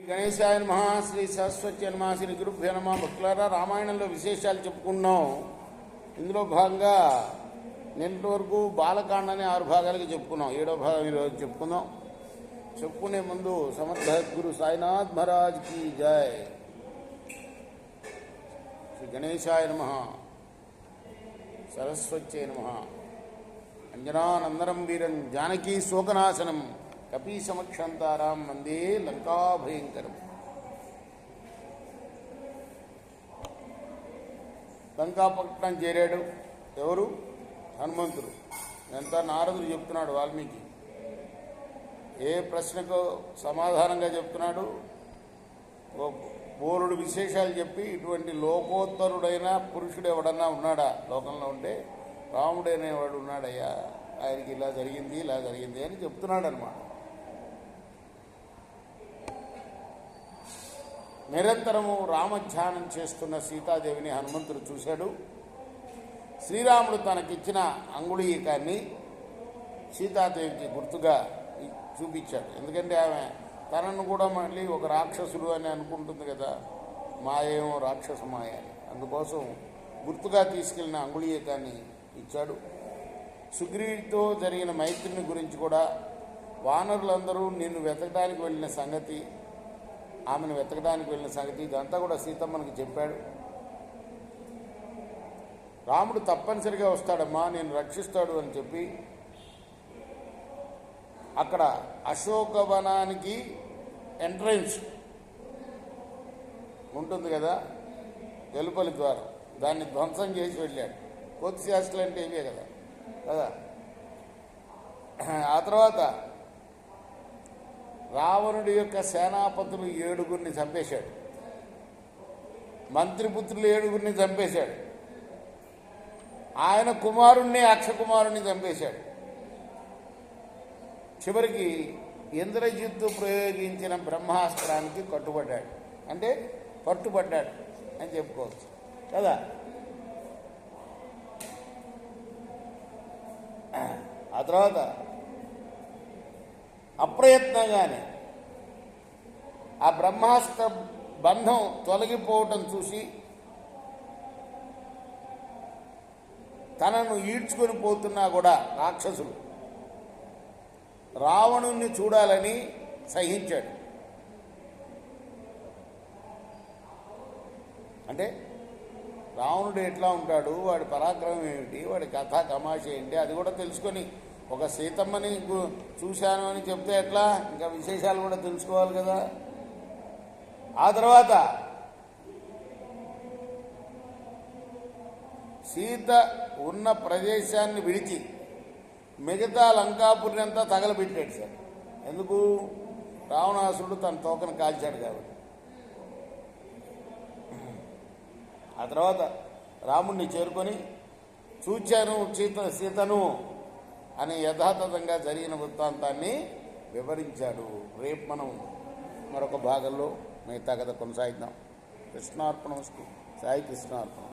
గణేశాయ నమః. శ్రీ సరస్వతి నమః. శ్రీ గురుభ్యో నమః. భక్తులారా, రామాయణంలో విశేషాలు చెప్పుకున్నాం. ఇందులో భాగంగా నిన్నటి వరకు బాలకాండని 6 భాగాలకి చెప్పుకున్నాం. 7వ భాగం ఈరోజు చెప్పుకుందాం. చెప్పుకునే ముందు సమర్థ గురు సాయినాథ్ మహారాజ్ కి జై. శ్రీ గణేశాయ నమః. సరస్వత్యై నమః. అంజనానందనం వీరం జానకీ శోకనాశనం కపీ సమక్షంతారాం వందే లంకాభయంకరం. లంకాపట్నం చేరాడు. ఎవరు? హనుమంతుడు. ఎంత నారదుడు చెప్తున్నాడు వాల్మీకి. ఏ ప్రశ్నకు సమాధానంగా చెప్తున్నాడు. బోరుడు విశేషాలు చెప్పి ఇటువంటి లోకోత్తరుడైన పురుషుడు ఎవడన్నా ఉన్నాడా లోకంలో? ఉంటే రాముడైనవాడు ఉన్నాడయ్యా, ఆయనకి ఇలా జరిగింది అని చెప్తున్నాడు అన్నమాట. నిరంతరము రామధ్యానం చేస్తున్న సీతాదేవిని హనుమంతుడు చూశాడు. శ్రీరాముడు తనకిచ్చిన అంగుళీకాన్ని సీతాదేవికి గుర్తుగా చూపించాడు. ఎందుకంటే ఆమె తనను కూడా మళ్ళీ ఒక రాక్షసుడు అని అనుకుంటుంది కదా, మాయేమో రాక్షస మాయ అని. అందుకోసం గుర్తుగా తీసుకెళ్లిన అంగుళీకాన్ని ఇచ్చాడు. సుగ్రీవుడితో జరిగిన మైత్రిని గురించి కూడా, వానరులందరూ నిన్ను వెతకడానికి వెళ్ళిన సంగతి, ఆమెను వెతకడానికి వెళ్ళిన సంగతి, ఇదంతా కూడా సీతమ్మనికి చెప్పాడు. రాముడు తప్పనిసరిగా వస్తాడమ్మా, నేను రక్షిస్తాడు అని చెప్పి అక్కడ అశోకవనానికి ఎంట్రన్స్ ఉంటుంది కదా, వెలుపలి ద్వారం, దాన్ని ధ్వంసం చేసి వెళ్ళాడు. కోతి శాస్త్రాలు అంటే ఇవే కదా. ఆ తర్వాత రావణుడి యొక్క సేనాపతులు 7గురిని చంపేశాడు. మంత్రిపుత్రులు 7గురిని చంపేశాడు. ఆయన కుమారుణ్ణి, అక్షకుమారుణ్ణి చంపేశాడు. చివరికి ఇంద్రజిత్తు ప్రయోగించిన బ్రహ్మాస్త్రానికి కట్టుబడ్డాడు, అంటే పట్టుబడ్డాడు అని చెప్పుకోవచ్చు కదా. ఆ తర్వాత అప్రయత్నంగానే ఆ బ్రహ్మాస్త్ర బంధం తొలగిపోవటం చూసి తనను ఈడ్చుకొని పోతున్నా కూడా రాక్షసులు రావణుణ్ణి చూడాలని సహించాడు. అంటే రావణుడు ఎట్లా ఉంటాడు, వాడి పరాక్రమం ఏమిటి, వాడి కథా తమాష ఏంటి, అది కూడా తెలుసుకొని, ఒక సీతమ్మని చూశాను అని చెప్తే ఎట్లా, ఇంకా విశేషాలు కూడా తెలుసుకోవాలి కదా. ఆ తర్వాత సీత ఉన్న ప్రదేశాన్ని విడిచి మిగతా లంకాపురిని అంతా తగలబెట్టాడు సార్. ఎందుకు? రావణాసురుడు తన తోకను కాల్చాడు కాబట్టి. ఆ తర్వాత రాముణ్ణి చేరుకొని చూచాను సీతను అని యథాతథంగా జరిగిన వృత్తాంతాన్ని వివరించాడు. రేపు మనం మరొక భాగంలో మిగతా కథ కొనసాగిద్దాం. కృష్ణార్పణమస్తు. సాయి కృష్ణార్పణ.